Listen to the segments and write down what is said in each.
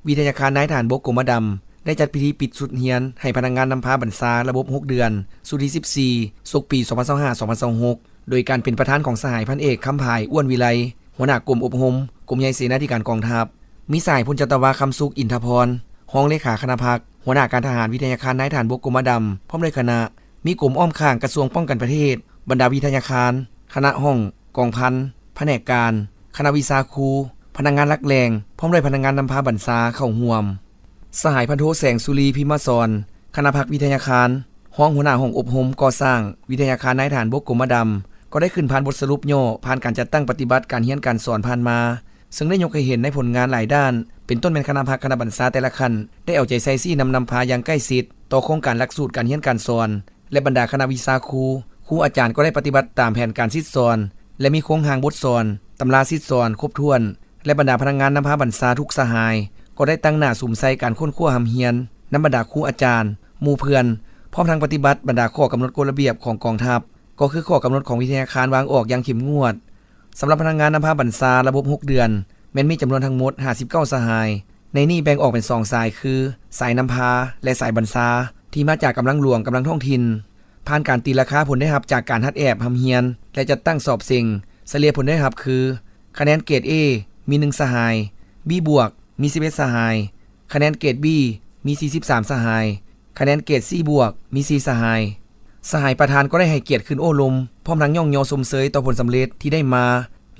วิทยาคารนายทหารบกกรมดำได้จัดพิธีปิดสุดเฮียนให้พนักงานนำพาบรรษาระบบ6เดือนสุดที่14ศกปี2025-2026โดยการเป็นประธานของสหายพันเอกคำภายอ้วนวิไลหัวหน้ากรมอบรมกรมใหญ่เสนาธิการกองทัพมีสายพลจัตวาคำสุขอินทพรห้องเลขาคณะพักหัวหน้าการทหารวิทยาคารนายทหารบกกรมดำพร้อมด้วยคณะมีกรมอ้อมข้างกระทรวงป้องกันประเทศบรรดาวิทยาคารคณะห้องกองพันแผนกการคณะวิชาครูพนักงานรักแรงพร้อมด้วยพนักงานนำพาบรรษาเข้าร่วมสหายพันโทแสงสุรีพิมพ์สอนคณะพักวิทยาคารห้องหัวหน้าห้องอบรมก่อสร้างวิทยาคารนายทหารบกกรมดำก็ได้ขึ้นผ่านบทสรุปย่อผ่านการจัดตั้งปฏิบัติการเรียนการสอนผ่านมาซึ่งได้ยกให้เห็นในผลงานหลายด้านเป็นต้นเป็นคณะพักคณะบรรษาแต่ละขั้นได้เอาใจใส่ซี่นำพาอย่างใกล้ชิดต่อโครงการหลักสูตรการเรียนการสอนและบรรดาคณะวิชาครูอาจารย์ก็ได้ปฏิบัติตามแผนการซิดสอนและมีโครงหางบทสอนตำราซิดสอนครบถ้วนและบรรดาพนักงานนำพาบรรษาทุกสหายก็ได้ตั้งหน้าสุ่มใส่การค้นคว้าหำเฮียนนำบรรดาครูอาจารย์หมู่เพื่อนพร้อมทั้งปฏิบัติบรรดาข้อกำหนดกฎระเบียบของกองทัพก็คือข้อกำหนดของวิทยาคารวางออกอย่างเข้มงวดสำหรับพนักงานนำพาบรรษาระบบ6เดือนแม้นมีจำนวนทั้งหมด59สหายในนี้แบ่งออกเป็น2สายคือสายนำพาและสายบรรษาที่มาจากกำลังหลวงกำลังท้องถิ่นผ่านการตีราคาผลได้รับจากการฮัดแอบหำเฮียนและจัดตั้งสอบเซ็งเฉลี่ยผลได้รับคือคะแนนเกรด A มี1สหาย B บวกมี11สหายคะแนนเกรด B มี43สหายคะแนนเกรด C บวกมี4สหายสหายประธานก็ได้ให้เกียรติขึ้นโอ้ลมพร้อมทั้งย่องยอสมเสยต่อผลสำเร็จที่ได้มา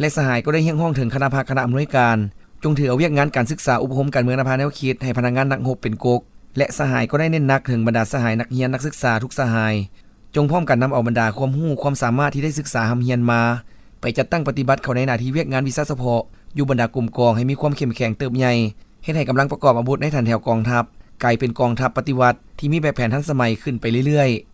และสหายก็ได้เฮี้ยงห้องถึงคณะภาคคณะอำนวยการจงถือเอาเวียกงานการศึกษาอุปโภคการเมืองนภาแนวคิดให้พนักงานนักรบเป็นกกและสหายก็ได้เน้นหนักถึงบรรดาสหายนักเรียนนักศึกษาทุกสหายจงพร้อมกันนำเอาบรรดาความรู้ความสามารถที่ได้ศึกษาหำเฮียนมาไปจัดตั้งปฏิบัติเข้าในหน้าที่เวียกงานวิชาเฉพาะอยู่บรรดากลุ่มกองให้มีความเข้มแข็งเติบใหญ่เฮ็ดให้กำลังประกอบอาวุธในฐานแถวกองทัพกลายเป็นกองทัพปฏิวัติที่มีแบบแผนทันสมัยขึ้นไปเรื่อยๆ